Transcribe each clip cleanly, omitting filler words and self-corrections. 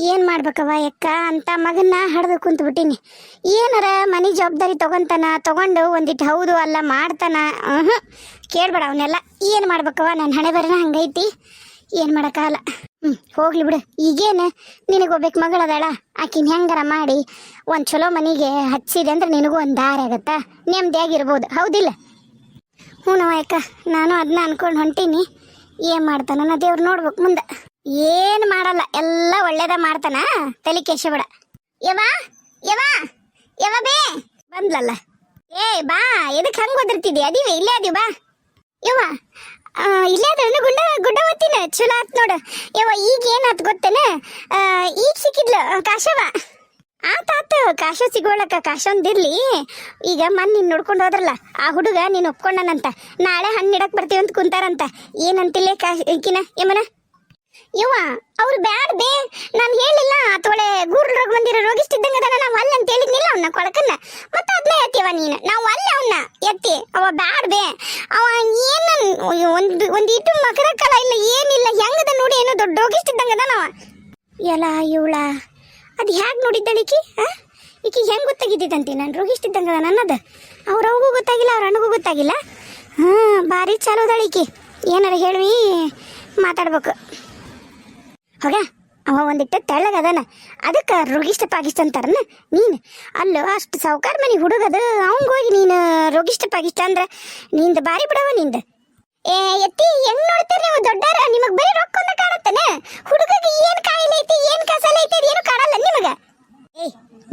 ಏನು ಮಾಡ್ಬೇಕವ ಯಕ್ಕ ಅಂತ ಮಗನ್ನ ಹಡ್ದು ಕುಂತು ಬಿಟ್ಟಿನಿ. ಏನಾರ ಮನೆ ಜವಾಬ್ದಾರಿ ತಗೊಂಡು ಒಂದಿಟ್ಟು ಹೌದು ಅಲ್ಲ ಮಾಡ್ತಾನ. ಕೇಳ್ಬೇಡ ಅವನ್ನೆಲ್ಲ. ಏನು ಮಾಡ್ಬೇಕವ, ನನ್ನ ಹಣೆ ಬರೋಣ ಹಂಗೈತಿ, ಏನು ಮಾಡೋಕ್ಕಾಗಲ್ಲ. ಹೋಗ್ಲಿ ಬಿಡು. ಈಗೇನು ನಿನಗೆ ಒಬ್ಬಕ್ಕೆ ಮಗಳದಾಳ, ಆಕಿನ ಹೆಂಗಾರ ಮಾಡಿ ಒಂದು ಚಲೋ ಮನೆಗೆ ಹಚ್ಚಿದೆ ಅಂದ್ರೆ ನಿನಗೂ ಒಂದು ದಾರಿ ಆಗತ್ತಾ, ನೆಮ್ಮದಿಯಾಗಿರ್ಬೋದು, ಹೌದಿಲ್ಲ? ಹ್ಞೂ ಅಕ್ಕ, ನಾನು ಅದನ್ನ ಅನ್ಕೊಂಡು ಹೊಂಟೀನಿ. ಏನು ಮಾಡ್ತಾನ ನಾ ದೇವ್ರು ನೋಡ್ಬೇಕು ಮುಂದೆ. ಏನು ಮಾಡಲ್ಲ, ಎಲ್ಲ ಒಳ್ಳೇದ ಮಾಡ್ತಾನ, ತಲೆ ಕೆಡಿಸ್ಬೇಡ. ಯವಾ ಯವಾ ಯವ ಬೇ ಬಂದ್ಲಲ್ಲ. ಏ ಬಾ, ಎದಕ್ಕೆ ಹಂಗೆ ಓದಿರ್ತಿದ್ದಿ? ಅದೀವಿ ಇಲ್ಲೇ ಅದೀವಿ, ಬಾ ಯವ್ವ. ಇಲ್ಲೇ ಅದ ಗುಡ್ಡ ಓದ್ತೀನಿ, ಚಲೋ ಆತ್ ನೋಡು ಯವ್ವ. ಈಗ ಏನಾತ್ ಗೊತ್ತೇನ, ಈಗ ಸಿಕ್ಕಿದ್ಲು ಕಾಶವ. ಆತಾತು, ಕಾಶ ಸಿಗೋಳಕ್ಕ, ಕಾಶೊಂದಿರ್ಲಿ. ಈಗ ನೀನು ನೋಡ್ಕೊಂಡು ಹೋದ್ರಲ್ಲ ಆ ಹುಡುಗ, ನೀನು ಒಪ್ಕೊಂಡನಂತ. ನಾಳೆ ಹಣ್ಣು ಇಡಕ್ ಬರ್ತೀವಿ ಅಂತ ಕುಂತಾರಂತ. ಏನಂತಿಲ್ಲೇ ಈಕಿನ ಯಮನ? ಯವ್ವ ಅವ್ರು ಬ್ಯಾಡ್ ಬೇ, ನಾನು ಹೇಳಿಲ್ಲ ತೋಳೆ ಗೂರ್ಲ್ ರೋಗ ಬಂದಿರೋ ರೋಗಿಸ್ತಿದ್ದಂಗ ಅದಾನ. ನಾವು ಅಲ್ಲ ಅಂತ ಹೇಳಿದ್ನಿಲ್ಲ ಅವನ್ನ ಕೊಳಕನ್ನ, ಮತ್ತೆ ಅದನ್ನೇ ಎತ್ತಿವ ನೀನು. ನಾವು ಅಲ್ಲ ಅವನ್ನ ಎತ್ತಿ, ಅವ ಬ್ಯಾಡ್ ಬೇ. ಅವ ಏನು ಒಂದು ಇಟ್ಟು ಮಕರ ಕಲ ಇಲ್ಲ, ಏನಿಲ್ಲ, ಹೆಂಗದ ನೋಡಿ, ಏನೋ ದೊಡ್ಡ ರೋಗಿಸ್ತಿದ್ದಂಗ ಅದಾನವ. ಎಲ್ಲ ಇವಳ ಅದು ಹ್ಯಾಗೆ ನೋಡಿದ್ದಳಿಕಿ? ಈಕಿ ಹೆಂಗೆ ಗೊತ್ತಾಗಿದ್ದಂತೆ ನಾನು ರೋಗಿಸ್ತಿದ್ದಂಗ ಅದ ನನ್ನದು? ಅವ್ರವ್ಗೂ ಗೊತ್ತಾಗಿಲ್ಲ, ಅವ್ರ ಅಣ್ಣಗೂ ಗೊತ್ತಾಗಿಲ್ಲ. ಭಾರಿ ಚಲೋದಳಿಕಿ. ಏನಾರ ಹೇಳಿ ಮಾತಾಡ್ಬೇಕು. ಹೋಗ, ಅವ ಒಂದಿಟ್ಟು ತೆಳ್ಳಗದಾನ, ಅದಕ್ಕೆ ರೋಗಿಷ್ಟ ಪಾಗಿಷ್ಟ ಅಂತಾರನ ನೀನು. ಅಲ್ಲೋ ಅಷ್ಟು ಸಾವುಕಾರ ಮನೆ ಹುಡುಗದು, ಅವಂಗೋಗಿ ನೀನು ರೋಗಿಷ್ಟ ಪಾಗಿಷ್ಟ ಅಂದ್ರೆ ನಿಂದು ಬಾರಿ ಬಿಡವ ನಿಂದು. ಎತ್ತಿ ಹೆಂಗ್ ನೋಡ್ತೀರಿ ನೀವು ದೊಡ್ಡಾರ? ನಿಮಗ್ ಬರೀ ರೊಕ್ಕ ಒಂದ ಕಾಣತ್ತನ? ಹುಡುಗಗೆ ಏನ್ ಕಾಯಿಲೆ ಐತಿ, ಏನ್ ಕಸಲ ಐತಿ, ಏನು ಕಾಣಲ್ಲ ನಿಮಗ.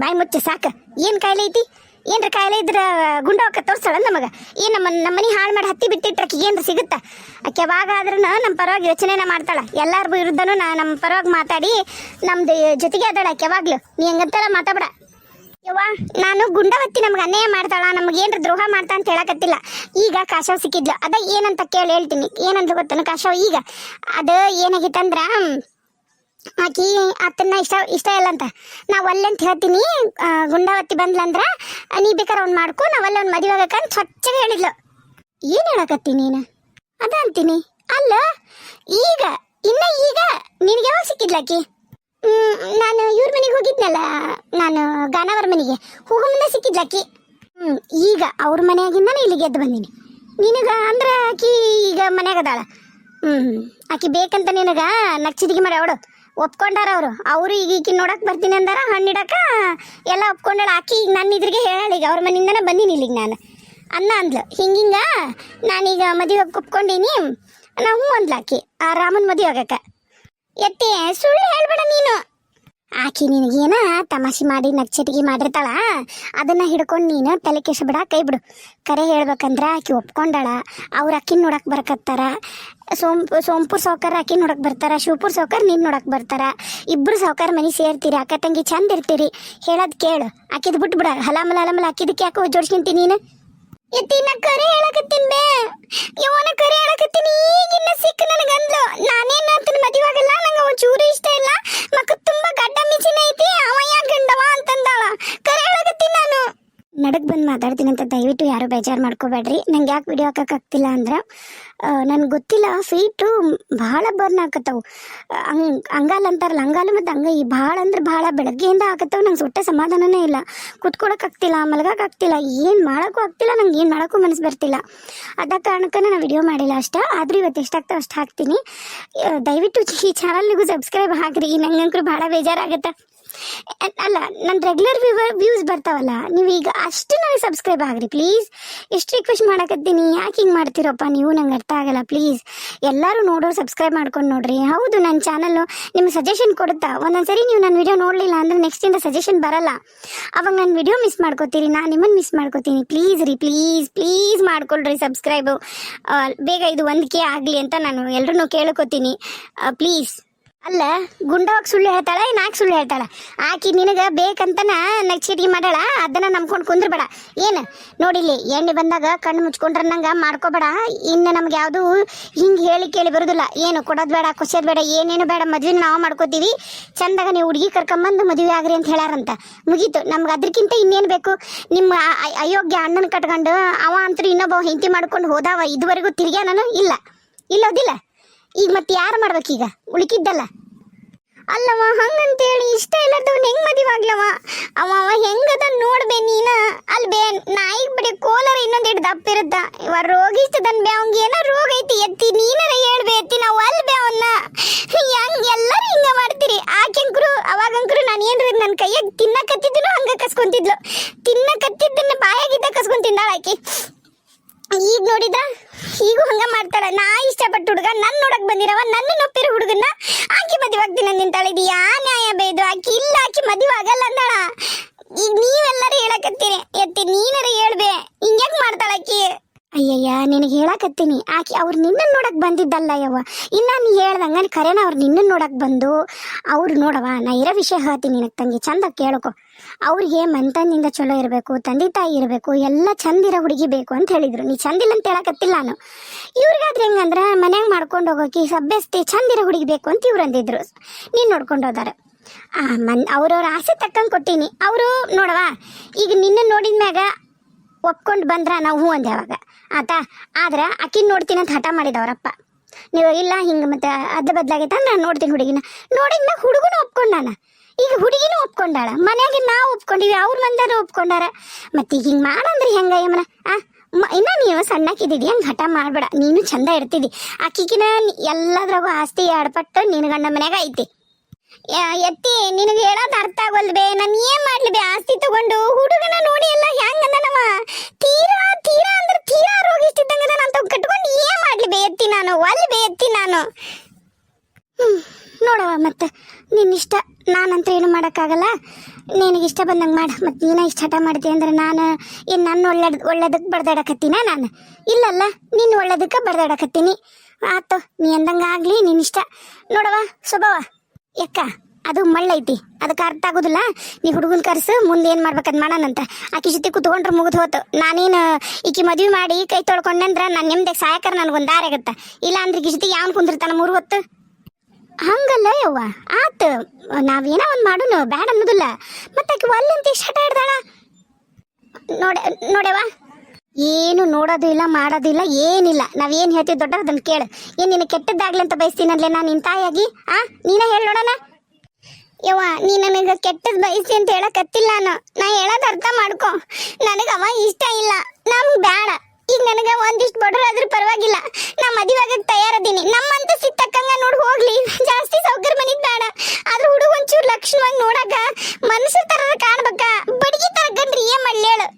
ಬಾಯಿ ಮುಚ್ಚ ಸಾಕ. ಏನ್ ಕಾಯಿಲೆ ಐತಿ? ಏನ್ರ ಕಾಯಿಲೆ ಇದ್ರ ಗುಂಡವಕ್ಕ ತೋರ್ಸಳ ನಮಗ. ಏನ್ ನಮ್ಮ ಮನಿ ಹಾಳು ಮಾಡಿ ಹತ್ತಿ ಬಿಟ್ಟಿಟ್ರಕ್ಕೆ ಏನ್ರ ಸಿಗುತ್ತ? ಆಕೆ ಯಾವಾಗ ಆದ್ರೂ ನಮ್ಮ ಪರವಾಗಿ ಯೋಚನೆನ ಮಾಡ್ತಾಳ. ಎಲ್ಲಾರ ವಿರುದ್ಧನೂ ನಮ್ಮ ಪರವಾಗಿ ಮಾತಾಡಿ ನಮ್ದು ಜೊತೆಗೆ ಅದಾಳ ಆಕೆ ಯಾವಾಗ್ಲು. ನೀ ಹಂಗಂತೆಲ್ಲ ಮಾತಾಡ ಯವ್ವ. ನಾನು ಗುಂಡವತ್ತಿ ನಮ್ಗೆ ಅನ್ಯಾಯ ಮಾಡ್ತಾಳ, ನಮ್ಗೆ ಏನ್ರ ದ್ರೋಹ ಮಾಡ್ತಾ ಅಂತ ಹೇಳಕತ್ತಿಲ್ಲ. ಈಗ ಕಾಶವ್ ಸಿಕ್ಕಿದ್ಲು, ಅದ ಏನಂತ ಕೇಳಿ ಹೇಳ್ತೀನಿ. ಏನಂತ ಗೊತ್ತನ ಕಾಶವ್? ಈಗ ಅದು ಏನಾಗಿತ್ತಂದ್ರ, ಆಕಿ ಆತನ್ನ ಇಷ್ಟ ಇಲ್ಲ ಅಂತ ನಾವು ಅಲ್ಲೇ ಅಂತ ಹೇಳ್ತೀನಿ. ಗುಂಡಾವತಿ ಬಂದ್ಲಂದ್ರ ನೀ ಬೇಕಾರೆ ಅವ್ನು ಮಾಡ್ಕೊ, ನಾವಲ್ಲ ಅವ್ನು ಮದುವೆ ಆಗಕ್ಕಂತ ಸ್ವಚ್ಛಗೆ ಹೇಳಿದ್ಲು. ಏನು ಹೇಳಕತ್ತಿ ನೀನು? ಅದ ಅಂತೀನಿ ಅಲ್ಲ. ಈಗ ನಿನಗೆ ಯಾವಾಗ ಸಿಕ್ಕಿದ್ಲಾಕಿ? ನಾನು ಇವ್ರ ಮನೆಗೆ ಹೋಗಿದ್ನಲ್ಲ, ನಾನು ಗಾನವರ ಮನೆಗೆ ಹೋಗೋ ಮುಂದೆ ಸಿಕ್ಕಿದ್ಲಾಕಿ. ಈಗ ಅವ್ರ ಮನೆಯಾಗಿಂದಾನೆ ಇಲ್ಲಿಗೆ ಎದ್ದು ಬಂದೀನಿ. ನಿನಗ ಅಂದ್ರೆ ಆಕಿ ಈಗ ಮನ್ಯಾಗದಾಳ. ಆಕಿ ಬೇಕಂತ ನಿನಗ ನಚ್ಚಿದಿಗೆ ಮಾಡಿ ಅವಡು ಒಪ್ಕೊಂಡಾರ ಅವರು ಈಗ ಈಕಿ ನೋಡಕ್ ಬರ್ತೀನಿ ಅಂದಾರ, ಹಣ್ಣಿಡಕ ಎಲ್ಲ ಒಪ್ಕೊಂಡಾಳ. ಆಕಿ ಈಗ ನನ್ನ ಇದ್ರಿಗೆ ಹೇಳಾಳ, ಈಗ ಅವ್ರ ಮನೆಯಿಂದನೇ ಬಂದೀನಿ ಇಲ್ಲಿಗೆ ನಾನು ಅನ್ನ ಅಂದ್ಲು. ಹಿಂಗಿಂಗ ನಾನೀಗ ಮದುವೆ ಒಪ್ಕೊಂಡೀನಿ. ನಾವು ಅಂದ್ಲ ಆಕಿ ಆ ರಾಮನ್ ಮದುವೆ ಆಗಕ್ಕ. ಎತ್ತಿ ಸುಳ್ಳು ಹೇಳ್ಬೇಡ ನೀನು. ಆಕಿ ನಿನಗೇನ ತಮಾಷೆ ಮಾಡಿ ನಚ್ಚಟಿಗೆ ಮಾಡಿರ್ತಾಳ, ಅದನ್ನ ಹಿಡ್ಕೊಂಡು ನೀನು ತಲೆ ಕೆಡಿಸ್ಬೇಡ, ಕೈ ಬಿಡು. ಕರೆ ಹೇಳ್ಬೇಕಂದ್ರ ಆಕಿ ಒಪ್ಕೊಂಡಾಳ. ಅವ್ರ ಅಕ್ಕಿನ ನೋಡಕ್ ಬರಕತ್ತಾರ. ಸೋಂಪುರ್ ಸಾವ್ಕಾರ ಅಕ್ಕಿ ನೋಡಕ್ ಬರ್ತಾರ, ಶಿವಪುರ್ ಸಾವ್ಕಾರ ನೀನ್ ನೋಡಕ್ ಬರ್ತಾರ. ಇಬ್ರು ಸಾವ್ಕಾರ ಮನೆ ಸೇರ್ತೀರಿ, ಅಕ್ಕ ತಂಗಿ ಚಂದ ಇರ್ತೀರಿ. ಹೇಳದ್ ಕೇಳು. ಆಕಿದ್ ಬಿಟ್ಟು ಬಿಡ, ಹಲಾಮಲ ಅಕ್ಕಿದಕ್ಕೆ ಯಾಕೋ ಜೋಡಿಸ್ಕೊಂತೀನಿ ನೀನು. ಎತ್ತಿನ ಕರೆ ಹೇಳಕತ್ತೀನಿ ಬೇ, ಇವನ ಕರೆ ಹೇಳಕತ್ತೀನಿ. ಈಗಿನ್ನ ಸಿಕ್ಕ ನನಗಂದ್ಲು, ನಾನೇನು ಅಂತನ ಮದುವೆ ಆಗಲ್ಲ, ನಂಗೆ ಅವ ಚೂರು ಇಷ್ಟ ಇಲ್ಲ, ಮಕ್ಕ ತುಂಬಾ ಗಡ್ಡ ಮಿಚಿನ ಐತಿ, ಅವ ಯಾಕೆ ಗಂಡವ ಅಂತಂದಾಳ. ಕರೆ ಹೇಳಕತ್ತೀನಿ ನಾನು. ನಡಕ್ ಬಂದು ಮಾತಾಡ್ತೀನಿ ಅಂತ ದಯವಿಟ್ಟು ಯಾರು ಬೇಜಾರು ಮಾಡ್ಕೋಬೇಡ್ರಿ. ನಂಗೆ ಯಾಕೆ ವಿಡಿಯೋ ಹಾಕಕ್ಕಾಗ್ತಿಲ್ಲ ಅಂದ್ರೆ ನನ್ಗೆ ಗೊತ್ತಿಲ್ಲ, ಫೀಟು ಭಾಳ ಬರ್ನ್ ಹಾಕತ್ತವು. ಅಂಗಾಲ ಅಂತಾರಲ್ಲ, ಅಂಗಾಲು ಮತ್ತು ಅಂಗೈ ಭಾಳ ಅಂದ್ರೆ ಭಾಳ ಬೆಳಗ್ಗೆಯಿಂದ ಹಾಕತ್ತವು. ನಂಗೆ ಸುಟ್ಟ ಸಮಾಧಾನನೇ ಇಲ್ಲ, ಕುತ್ಕೊಳಕ್ಕಾಗ್ತಿಲ್ಲ, ಮಲಗಕ್ಕಾಗ್ತಿಲ್ಲ, ಏನು ಮಾಡೋಕ್ಕೂ ಆಗ್ತಿಲ್ಲ, ನಂಗೆ ಏನು ಮಾಡೋಕ್ಕೂ ಮನಸ್ಸು ಬರ್ತಿಲ್ಲ. ಅದ ಕಾರಣಕ್ಕೆ ನಾನು ವಿಡಿಯೋ ಮಾಡಿಲ್ಲ ಅಷ್ಟೇ. ಆದರೂ ಇವತ್ತು ಎಷ್ಟಾಗ್ತಾವೆ ಅಷ್ಟು ಹಾಕ್ತೀನಿ. ದಯವಿಟ್ಟು ಈ ಚಾನಲ್ನಿಗೂ ಸಬ್ಸ್ಕ್ರೈಬ್ ಹಾಕ್ರಿ. ನಂಗಂಕರು ಭಾಳ ಬೇಜಾರಾಗುತ್ತೆ. ಅಲ್ಲ, ನನ್ನ ರೆಗ್ಯುಲರ್ ವ್ಯೂಸ್ ಬರ್ತಾವಲ್ಲ, ನೀವು ಈಗ ಅಷ್ಟು ನನಗೆ ಸಬ್ಸ್ಕ್ರೈಬ್ ಆಗ್ರಿ ಪ್ಲೀಸ್. ಎಷ್ಟು ರಿಕ್ವೆಸ್ಟ್ ಮಾಡಕತ್ತೀನಿ. ಯಾಕೆ ಹಿಂಗೆ ಮಾಡ್ತೀರಪ್ಪ ನೀವು? ನಂಗೆ ಅರ್ಥ ಆಗಲ್ಲ. ಪ್ಲೀಸ್ ಎಲ್ಲರೂ ನೋಡೋರು ಸಬ್ಸ್ಕ್ರೈಬ್ ಮಾಡ್ಕೊಂಡು ನೋಡ್ರಿ. ಹೌದು, ನನ್ನ ಚಾನಲ್ಲು ನಿಮ್ಗೆ ಸಜೆಷನ್ ಕೊಡುತ್ತಾ. ಒಂದೊಂದ್ಸರಿ ನೀವು ನನ್ನ ವಿಡಿಯೋ ನೋಡಲಿಲ್ಲ ಅಂದರೆ ನೆಕ್ಸ್ಟಿಂದ ಸಜೆಷನ್ ಬರಲ್ಲ. ಅವಾಗ ನನ್ನ ವಿಡಿಯೋ ಮಿಸ್ ಮಾಡ್ಕೋತೀರಿ, ನಾನು ನಿಮ್ಮನ್ನು ಮಿಸ್ ಮಾಡ್ಕೋತೀನಿ. ಪ್ಲೀಸ್ ರೀ, ಪ್ಲೀಸ್ ಮಾಡ್ಕೊಳ್ರಿ ಸಬ್ಸ್ಕ್ರೈಬು. ಬೇಗ ಇದು 1K ಆಗಲಿ ಅಂತ ನಾನು ಎಲ್ಲರೂ ಕೇಳ್ಕೊತೀನಿ ಪ್ಲೀಸ್. ಅಲ್ಲ, ಗುಂಡವಾಗ ಸುಳ್ಳು ಹೇಳ್ತಾಳ, ನಾಲ್ಕು ಸುಳ್ಳು ಹೇಳ್ತಾಳ. ಆಕಿ ನಿನಗೆ ಬೇಕಂತನ ನಚ್ಚಿಟಿಗೆ ಮಾಡಾಳ, ಅದನ್ನ ನಂಬ್ಕೊಂಡು ಕುಂದ್ರಬೇಡ. ಏನು ನೋಡಿಲ್ಲಿ, ಎಣ್ಣೆ ಬಂದಾಗ ಕಣ್ಣು ಮುಚ್ಕೊಂಡ್ರೆ ನಂಗೆ ಮಾಡ್ಕೋಬೇಡ. ಇನ್ನು ನಮ್ಗೆ ಯಾವುದು ಹಿಂಗೆ ಹೇಳಿ ಕೇಳಿ ಬರೋದಿಲ್ಲ. ಏನು ಕೊಡೋದು ಬೇಡ, ಕೊಸೋದು ಬೇಡ, ಏನೇನು ಬೇಡ. ಮದುವೆ ನಾವು ಮಾಡ್ಕೋತೀವಿ. ಚಂದಾಗ ನೀವು ಹುಡುಗಿ ಕರ್ಕೊಂಬಂದು ಮದುವೆ ಆಗ್ರಿ ಅಂತ ಹೇಳಾರಂತ, ಮುಗೀತು. ನಮ್ಗೆ ಅದಕ್ಕಿಂತ ಇನ್ನೇನು ಬೇಕು? ನಿಮ್ಮ ಅಯೋಗ್ಯ ಅಣ್ಣನ ಕಟ್ಕೊಂಡು ಅವ ಅಂತೂ ಇನ್ನೊಬ್ಬ ಹೆಂಡತಿ ಮಾಡ್ಕೊಂಡು ಹೋದಾವ. ಇದುವರೆಗೂ ತಿರ್ಗ್ಯಾ ನಾನು ಇಲ್ಲೋದಿಲ್ಲ. ಈಗ ಮತ್ತೆ ಯಾರು ಮಾಡ್ಬೇಕೀಗ? ಉಳುಕಿದ್ದಲ್ಲ ಅಲ್ಲವ, ಹಂಗಂತೇಳಿ ನಿಜವಾಗ್ಲವ ಅವ ಹೆಂಗದ ನೋಡ್ಬೇ ನೀನ ಅಲ್ಲಿ ಬೇ ನಾಯಿಗೆ ಬಿಡಿ ಕೋಲರ ಇನ್ನೊಂದು ಹಿಡ್ದು ದಪ್ಪಿರುತ್ತ ಇವ ರೋಗಿಸ್ತದನ್ ಬೇ ಅವಂಗ ಏನೋ ರೋಗ ಐತಿ ಎತ್ತಿ ನೀನರ ಹೇಳ್ಬೇ ಎತ್ತಿ ನಾವು ಅಲ್ಲಿ ಬೇ ಅವನ್ನ ಹೆಂಗ್ ಎಲ್ಲರೂ ಹಿಂಗ ಮಾಡ್ತೀರಿ ಆಕೆಂಕ್ರು ಅವಾಗಂಕ್ರು ನಾನು ಏನ್ರಿ ನನ್ನ ಕೈಯಾಗ ತಿನ್ನಕತ್ತಿದ್ದನು ಹಂಗ ಕಸ್ಕೊಂತಿದ್ಲು ತಿನ್ನಕತ್ತಿದ್ದನ್ನ ಬಾಯಾಗಿದ್ದ ಕಸ್ಕೊಂಡ್ ತಿಂದಾಳ ಆಕಿ ಈಗ ನೋಡಿದ ಈಗೂ ಹಂಗ ಮಾಡ್ತಾಳ ನಾ ಇಷ್ಟಪಟ್ಟು ಹುಡುಗ ನನ್ನ ನೋಡಕ್ ಬಂದಿರವ ನನ್ನ ನೊಪ್ಪಿರೋ ಹುಡುಗನ್ನ ಆಕಿ ಮದುವೆ ಆಗ್ತೀನಿ ನಿಂತಾಳೆ ಇದು ಯಾ ನ್ಯಾಯ ಬೇದು ಆಕಿ ಇಲ್ಲ ಆಕಿ ಮದುವೆ ಆಗಲ್ಲ ಅಂದಾಳ ಈಗ ನೀವೆಲ್ಲರೂ ಹೇಳಕತ್ತೀರಿ ಎತ್ತಿ ನೀನರ ಹೇಳ್ಬೇ ಹಿಂಗ್ಯಾಕ್ ಮಾಡ್ತಾಳ ಆಕಿ ಅಯ್ಯಯ್ಯ ನಿನಗೆ ಹೇಳಕತ್ತೀನಿ ಆಕಿ ಅವ್ರು ನಿನ್ನನ್ನು ನೋಡಕ್ ಬಂದಿದ್ದಲ್ಲ ಯವ್ವ ಇನ್ನ ನೀ ಹೇಳ್ದಂಗ ಕರೆನ ಅವ್ರು ನಿನ್ನನ್ನು ನೋಡಕ್ ಬಂದು ಅವ್ರು ನೋಡವ ನಾ ಇರೋ ವಿಷಯ ಹೇಳ್ತೀನಿ ನಿನಗೆ ತಂಗಿ ಚಂದ ಕೇಳ್ಕೊ ಅವ್ರಿಗೆ ಮನ್ತನಿಂದ ಚಲೋ ಇರಬೇಕು ತಂದೆ ತಾಯಿ ಇರಬೇಕು ಎಲ್ಲ ಚಂದಿರೋ ಹುಡುಗಿ ಬೇಕು ಅಂತ ಹೇಳಿದ್ರು ನೀ ಚಂದಿಲ್ಲ ಅಂತ ಹೇಳಕತ್ತಿಲ್ಲ ನಾನು ಇವ್ರಿಗಾದ್ರೆ ಹೆಂಗಂದ್ರೆ ಮನ್ಯಾಗ ಮಾಡ್ಕೊಂಡು ಹೋಗೋಕೆ ಸಭ್ಯಸ್ತಿ ಚಂದಿರೋ ಹುಡುಗಿ ಬೇಕು ಅಂತ ಇವ್ರು ಅಂದಿದ್ರು ನೀನು ನೋಡ್ಕೊಂಡು ಹೋದಾರ ಅವ್ರವ್ರ ಆಸೆ ತಕ್ಕಂಗೆ ಕೊಟ್ಟೀನಿ ಅವರು ನೋಡವ ಈಗ ನಿನ್ನ ನೋಡಿದ ಮ್ಯಾಗ ಒಪ್ಕೊಂಡು ಬಂದ್ರ ನಾವು ಹೂ ಅಂದೆ ಅವಾಗ ಆತ ಆದ್ರೆ ಅಕ್ಕಿನ ನೋಡ್ತೀನಿ ಅಂತ ಹಠ ಮಾಡಿದವರಪ್ಪ ನೀವು ಇಲ್ಲ ಹಿಂಗೆ ಮತ್ತೆ ಅದ ಬದಲಾಗೈತೆ ಅಂದ್ರೆ ನಾನು ನೋಡ್ತೀನಿ ಹುಡುಗಿನ ನೋಡಿದ್ನ ಹುಡುಗನ ಒಪ್ಕೊಂಡಾನ ಈಗ ಹುಡುಗಿನೂ ಒಪ್ಕೊಂಡಾಳ ಮನ್ಯಾಗ ನಾವು ಒಪ್ಕೊಂಡಿವಿ ಅವ್ರ ಮಂದಾರ ಒಪ್ಕೊಂಡಾರ ಮತ್ತೆ ಈಗ ಹಿಂಗೆ ಮಾಡಂದ್ರೆ ಹೆಂಗ ಯಮನ ಇನ್ನ ನೀವು ಸಣ್ಣಕ್ಕಿದ್ದೀವಿ ಹಂಗೆ ಹಠ ಮಾಡಬೇಡ ನೀನು ಚಂದ ಇರ್ತಿದ್ದಿ ಆಕಿಗಿನ ಎಲ್ಲದ್ರಾಗೂ ಆಸ್ತಿ ಎಡಪಟ್ಟು ನಿನ್ನ ಗಂಡ ಮನ್ಯಾಗ ಐತಿ ಎತ್ತಿ ನಿನಗೆ ಹೇಳೋದು ಅರ್ಥ ಆಗೋಲ್ಬೇ ನಾನು ಏನ್ ಮಾಡ್ಲಿ ಬೇ ಆಸ್ತಿ ತಗೊಂಡು ಹುಡುಗನ ನೋಡಿ ಎಲ್ಲ ಹೆಂಗಂದ ನಮ್ಮ ತೀರಾ ತೀರಾ ಅಂದ್ರೆ ತೀರಾ ರೋಗಿಸ್ತಿದ್ದಂಗದ ನಾನು ಕಟ್ಕೊಂಡು ಏನ್ ಮಾಡ್ಲಿ ಬೇ ಎತ್ತಿ ನಾನು ಒಲ್ ಬೇ ಎತ್ತಿ ನಾನು ನೋಡವ ಮತ್ತೆ ನಿನ್ನಿಷ್ಟ ನಾನಂತೂ ಏನು ಮಾಡೋಕ್ಕಾಗಲ್ಲ ನಿನಗಿಷ್ಟ ಬಂದಂಗೆ ಮಾಡ ಮತ್ತು ನೀನ ಇಷ್ಟ ಹಠ ಮಾಡ್ತೀನಿ ಅಂದ್ರೆ ನಾನು ಏನು ನನ್ನ ಒಳ್ಳೇದಕ್ಕೆ ಬಡ್ದಾಡಕತ್ತೀನ ನಾನು ಇಲ್ಲಲ್ಲ ನೀನು ಒಳ್ಳೇದಕ್ಕೆ ಬಡ್ದಾಡಕತ್ತೀನಿ ಆತು ನೀ ಅಂದಂಗೆ ಆಗಲಿ ನಿನ್ನಿಷ್ಟ ನೋಡವ ಸ್ವಭಾವ ಯಾಕ ಅದು ಮಳ್ಳೈತಿ ಅದಕ್ಕೆ ಅರ್ಥ ಆಗೋದಿಲ್ಲ ನೀ ಹುಡುಗನ ಕರ್ಸು ಮುಂದೆ ಏನು ಮಾಡ್ಬೇಕಂತ ಮಾಡೋಣಂತ ಆಕಿ ಜೊತೆ ಕುತ್ಕೊಂಡ್ರೆ ಮುಗಿದು ಹೋತು ನಾನೇನು ಈಕಿ ಮದುವೆ ಮಾಡಿ ಕೈ ತೊಳ್ಕೊಂಡಂದ್ರೆ ನಾನು ನಿಮ್ದಾಗ ಸಹಾಯಕರ ನನಗೊಂದು ದಾರಿ ಆಗತ್ತೆ ಇಲ್ಲ ಅಂದ್ರೆ ಈಕಿ ಜೊತೆ ಯಾವನ್ ಕುಂದಿರ್ತಾನ 3 ಹೊತ್ತು ಹಂಗಲ್ಲ ಯವ್ವ ಆತು ನಾವೇನೋ ಒಂದು ಮಾಡೋನು ಬ್ಯಾಡ ಅನ್ನೋದಿಲ್ಲ ಮತ್ತೆ ಆಕಿ ಒಲ್ಲಂತ ಇಷ್ಟ ಹಠ ಹಿಡ್ದಾಳ ನೋಡ್ಯವ ಏನು ನೋಡೋದು ಇಲ್ಲ ಮಾಡೋದಿಲ್ಲ ಏನಿಲ್ಲ ನಾವೇನು ಹೇಳ್ತೀವಿ ದೊಡ್ಡ ಅದನ್ನು ಕೇಳು ಏನು ನಿನ್ನ ಕೆಟ್ಟದ್ದಾಗ್ಲಿ ಅಂತ ಬಯಸ್ತೀನಲ್ಲೇ ನಾನು ನಿನ್ನ ತಾಯಿಯಾಗಿ ನೀನೇ ಹೇಳಿ ನೋಡೋಣ ಯವ್ವ ನೀ ನನಗೆ ಕೆಟ್ಟದ್ದು ಬಯಸಿ ಅಂತ ಹೇಳಕತ್ತಿಲ್ಲ ನಾ ಹೇಳೋದು ಅರ್ಥ ಮಾಡ್ಕೊ ನನಗೆ ಅವ ಇಷ್ಟ ಇಲ್ಲ ನಮ್ಗೆ ಬೇಡ ಈಗ ನನಗೆ ಒಂದಿಷ್ಟು ಬಡವರಾದ್ರೂ ಪರವಾಗಿಲ್ಲ ನಾ ಮದುವೆ ಆಗಕ್ಕೆ ತಯಾರದೀನಿ ನಮ್ಮಂತ ಸಿತ್ತಕ್ಕಂಗ ನೋಡಿ ಹೋಗ್ಲಿ ಜಾಸ್ತಿ ಸೌಕರ್ಯ ಮನಿದ್ ಬೇಡ ಆದ್ರೆ ಹುಡುಗ ಒಂಚೂರು ಲಕ್ಷಣವಾಗಿ ನೋಡಕ ಮನುಷ್ಯರ ತರ ಕಾಣ್ಬೇಕ ಬಡಗಿ ತರ ಗಂಡ್ರಿ ಏನ್ ಮಾಡ್ಲಿ ಹೇಳು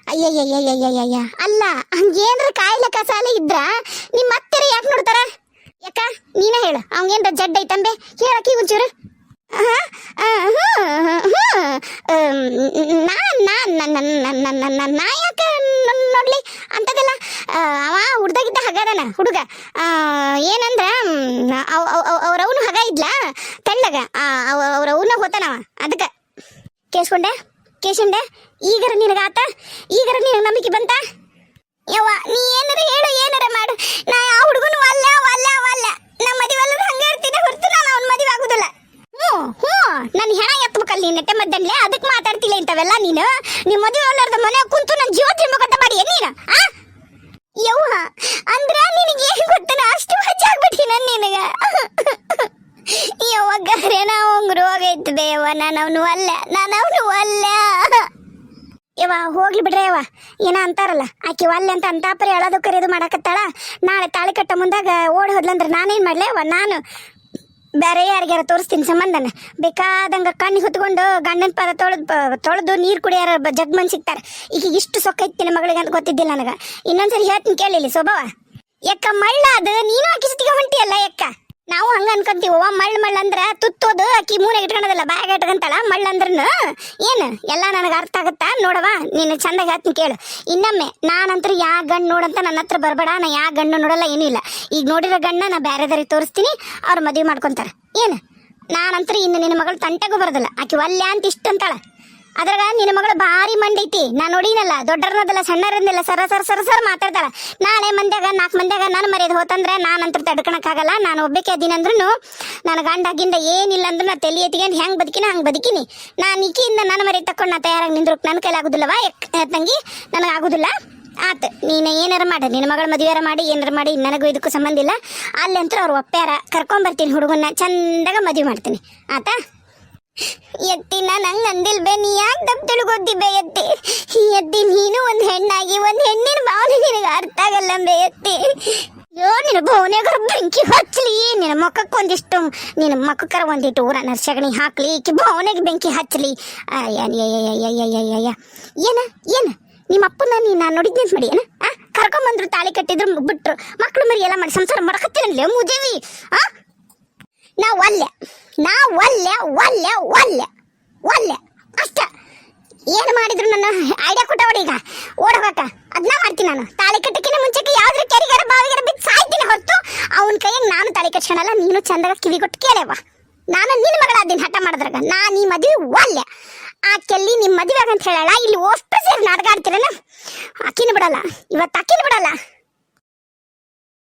ಅಯ್ಯಯ್ಯಯ್ಯಯ್ಯಯ್ಯ ಅಲ್ಲ ಹಂಗೇನ್ರ ಕಾಯಿಲೆ ಕಸಾಲೆ ಇದ್ರ ನಿಮ್ಮ ಅತ್ತೆರ ಯಾಕೆ ನೋಡ್ತಾರ ಯಾಕ ನೀನ ಹೇಳು ಅವಂಗೇನ್ರ ಜಡ್ ಐತಂಬೆ ಹೇಳಕಿ ಒಂಚೂರು ನಾ ಯಾಕೆ ನೋಡ್ಲಿ ಅಂತದಲ್ಲ ಅವ ಹುಡ್ದಾಗಿದ್ದ ಹಗದನ ಹುಡುಗ ಏನಂದ್ರ ಅವ್ರವನು ಹಗ ಇದ್ಲ ತೆಳ್ಳಗ ಅವ್ರವನ್ನ ಹೋತಾನವ ಅದಕ್ಕೆ ಕೇಶಂಡೆ ಈಗರ ನಿನಗಾತ ಈಗರ ನಿನಗೆ ನಂಬಿಕೆ ಬಂತ ಯವ್ವ ನೀ ಏನಾರ ಹೇಳು ಏನಾರ ಮಾಡು ನಾ ಆ ಹುಡುಗನು ಅಲ್ಲ ನಮ್ಮ ಮದುವೆ ಹಂಗೆ ಇರ್ತೀನಿ ಹೊರತು ನಾನು ಅವ್ನ ಮದುವೆ ಆಗುದಿಲ್ಲ ನನ್ನ ಹೆಣ ಎತ್ತಬೇಕಲ್ಲ ನೀನು ನೆಟ್ಟೆ ಮದ್ದನ್ಲೆ ಅದಕ್ಕೆ ಮಾತಾಡ್ತಿಲ್ಲ ಇಂಥವೆಲ್ಲ ನೀನು ನಿಮ್ಮ ಮದುವೆ ಅಲ್ಲಾರ್ದ ಮನೆ ಕುಂತು ನನ್ನ ಜೀವ ತಿನ್ಬೇಕಂತ ಮಾಡಿ ನೀನು ಯವ್ವ ಅಂದ್ರ ನಿನಗೆ ಏನು ಗೊತ್ತನ ಅಷ್ಟು ಹಚ್ಚಾಗ್ಬಿಟ್ಟಿ ನಾನು ನಿನಗೆ ಯವ್ವ ಗರೆ ನಾವು ರೋಗ ಇರ್ತದೆ ಯವ್ವ ನಾನು ಅವನು ಅಲ್ಲ ಯವ್ವ ಹೋಗ್ಲಿ ಬಿಡ್ರೆ ಯವ್ವ ಏನ ಅಂತಾರಲ್ಲ ಆಕಿ ಒಲ್ಲೆ ಅಂತ ಅಂತಾಪರಿ ಹೇಳೋದು ಕರೆಯೋದು ಮಾಡಕತ್ತಾಳ ನಾಳೆ ತಾಳಿ ಕಟ್ಟ ಮುಂದಾಗ ಓಡಿ ಹೋದ್ಲಂದ್ರೆ ನಾನೇನು ಮಾಡ್ಲೆ ಯವ್ವ ನಾನು ಬೇರೆ ಯಾರಿಗಾರ ತೋರಿಸ್ತೀನಿ ಸಂಬಂಧನ ಬೇಕಾದಂಗ ಕಣ್ಣಿಗೆ ಹೊತ್ಕೊಂಡು ಗಂಡನ ಪದ ತೊಳೆದು ನೀರು ಕುಡಿಯಾರ ಜಗ್ಮನ್ ಸಿಗ್ತಾರೆ ಈಗ ಇಷ್ಟು ಸೊಕ್ಕ ಐತಿ ಮಗಳಿಗೆ ಅಂತ ಗೊತ್ತಿದ್ದಿಲ್ಲ ನನಗೆ ಇನ್ನೊಂದ್ಸರಿ ಹೇಳ್ತೀನಿ ಕೇಳಿಲ್ಲ ಸ್ವಭಾವ ಯಾಕ ಮಳ್ಳ ಅದು ನೀನು ಆಕಿ ಜೊತೆಗೆ ಹೊಂಟಿಯಲ್ಲ ಯಾಕ ನಾವು ಹಂಗ ಅನ್ಕೊಂತೀವ ಮಳ್ಳ ಅಂದ್ರ ತುತ್ತೋದು ಆಕಿ ಮೂನೆ ಇಟ್ಕೊಳೋದಲ್ಲ ಬ್ಯಾಗ್ ಇಟ್ಕೊಂತಾಳ ಮಳ್ಳ ಅಂದ್ರನು ಏನು ಎಲ್ಲ ನನಗೆ ಅರ್ಥ ಆಗತ್ತಾ ನೋಡವ ನೀನು ಚಂದಾಗಿ ಹೇಳ್ತೀನಿ ಕೇಳು ಇನ್ನೊಮ್ಮೆ ನಾನಂತರ ಯಾ ಗಂಡು ನೋಡಂತ ನನ್ನ ಹತ್ರ ಬರಬೇಡ ನಾ ಯಾ ಗಂಡು ನೋಡಲ್ಲ ಏನೂ ಇಲ್ಲ ಈಗ ನೋಡಿರೋ ಗಂಡ ನಾ ಬೇರೆದವ್ರಿಗೆ ತೋರಿಸ್ತೀನಿ ಅವ್ರು ಮದುವೆ ಮಾಡ್ಕೊಂತಾರೆ ಏನು ನಾನಂತರ ಇನ್ನು ನಿನ್ನ ಮಗಳು ತಂಟೆಗೂ ಬರೋದಿಲ್ಲ ಆಕಿ ಒಲ್ಲೆ ಅಂತ ಇಷ್ಟ ಅಂತಾಳ ಅದ್ರಾಗ ನಿನ್ನ ಮಗಳು ಭಾರಿ ಮಂಡೈತಿ ನಾ ನೋಡಿನಲ್ಲ ದೊಡ್ಡರನ್ನದಲ್ಲ ಸಣ್ಣರನ್ನೆಲ್ಲ ಸರ ಮಾತಾಡ್ತಾಳ ನಾಳೆ ಮಂದ್ಯಾಗ 4 ಮಂದ್ಯಾಗ ನಾನು ಮರ್ಯಾದೆ ಹೋತಂದ್ರೆ ನಾನಂತರ ತಡ್ಕೊಳಕ್ಕಾಗಲ್ಲ ನಾನು ಒಬ್ಬಕ್ಕೆ ಅದಿನಂದ್ರೂ ನನ್ನ ಗಂಡಾಗಿಂದ ಏನಿಲ್ಲ ಅಂದ್ರೆ ನಾ ತಲೆ ಎತ್ಕೊಂಡು ಹೆಂಗೆ ಬದುಕಿನ ಹಂಗೆ ಬದುಕಿನಿ ನಾನು ಈಕಿಯಿಂದ ನನ್ನ ಮರ್ಯಾದೆ ತಕೊಂಡು ನಾ ತಯಾರಾಗಿ ನಿಂದ್ರಕ್ಕೆ ನನ್ನ ಕೈಲಿ ಆಗೋದಿಲ್ಲವಾ ತಂಗಿ ನನಗೆ ಆಗೋದಿಲ್ಲ ಆತು ನೀನು ಏನಾರ ಮಾಡಿ ನಿನ್ನ ಮಗಳ ಮದುವೆಯಾರ ಮಾಡಿ ಏನಾರ ಮಾಡಿ ನನಗೂ ಇದಕ್ಕೂ ಸಂಬಂಧ ಇಲ್ಲ ಅಲ್ಲಂತೂ ಅವ್ರು ಒಪ್ಪ್ಯಾರ ಕರ್ಕೊಂಬರ್ತೀನಿ ಹುಡುಗನ್ನ ಚಂದಾಗ ಮದುವೆ ಮಾಡ್ತೀನಿ ಆತಾ ಎತ್ತಿ ನಾನು ಹಂಗೆ ಅಂದಿಲ್ ಬೇ, ನೀ ಯಾಕೆ ತಪ್ಪು ತಿಳ್ಕೊತಿ ಬೇ ಎತ್ತಿ. ಎತ್ತಿ ನೀನು ಒಂದು ಹೆಣ್ಣಾಗಿ ಒಂದು ಹೆಣ್ಣಿನ ಭಾವನೆ ನಿನಗೆ ಅರ್ಥ ಆಗಲ್ಲ ಬೇ ಎತ್ತಿ. ಅಯ್ಯೋ ನಿನ್ನ ಬಹುನೆಗರ ಬೆಂಕಿ ಹಚ್ಚಲಿ, ನಿನ್ನ ಮುಖಕ್ಕೆ ಒಂದಿಷ್ಟು, ನಿನ್ನ ಮುಖಕ್ಕರ ಒಂದಿಟ್ಟು ಊರನ್ನ ಸಗಣಿ ಹಾಕ್ಲಿ, ಈಕಿ ಭಾವನೆಗೆ ಬೆಂಕಿ ಹಚ್ಚಲಿ. ಏನ ಏನ ನಿಮ್ಮ ಅಪ್ಪನ ನೀನು ನೋಡಿದ್ದೆ ಅಂತ ಮಾಡಿ ಏನ ಕರ್ಕೊಂಬಂದ್ರು, ತಾಳಿ ಕಟ್ಟಿದ್ರು, ಬಿಟ್ರು, ಮಕ್ಳು ಮರಿ ಎಲ್ಲ ಮಾಡಿ ಸಂಸಾರ ಮಾಡಕತ್ತಿರಲ್ಲ ಮುಜೇವಿ. ನಾ ಒಲ್ಲೆ ಅಷ್ಟ. ಏನು ಮಾಡಿದ್ರು ನನ್ನ ಐಡಿಯಾ ಕೊಟ್ಟವಡಿ, ಈಗ ಓಡಬೇಕ ಅದನ್ನ ಮಾಡ್ತೀನಿ ನಾನು. ತಾಳಿ ಕಟ್ಟಕ್ಕಿನ ಮುಂಚೆಗೆ ಯಾವ್ದ್ರ ಕೆರಿಗಾರ ಬಾವಿಗಾರ ಬಿದ್ದು ಸಾಯ್ತೀನಿ ಹೊರತು ಅವನ ಕೈಯಾಗ ನಾನು ತಾಳಿ ಕಟ್ಸ್ಕೊಳಲ್ಲ. ನೀನು ಚಂದಾಗ ಕಿವಿ ಕೊಟ್ಟು ಕೇಳವ. ನಾನು ನಿನ್ನ ಮಗಳಾದಿನ ಹಠ ಮಾಡಿದ್ರಾಗ ನಾನು ಈ ಮದುವೆ ಒಲ್ಲೆ. ಆಕೆಲ್ಲಿ ನಿಮ್ಮ ಮದುವೆ ಅಂತ ಹೇಳಲ್ಲ, ಇಲ್ಲಿ ಅಷ್ಟು ಸೇರಿ ನಾಟಕ ಆಡ್ತೀರನ. ಅಕ್ಕಿನ ಬಿಡಲ್ಲ, ಇವತ್ತು ಅಕ್ಕಿನ ಬಿಡಲ್ಲ.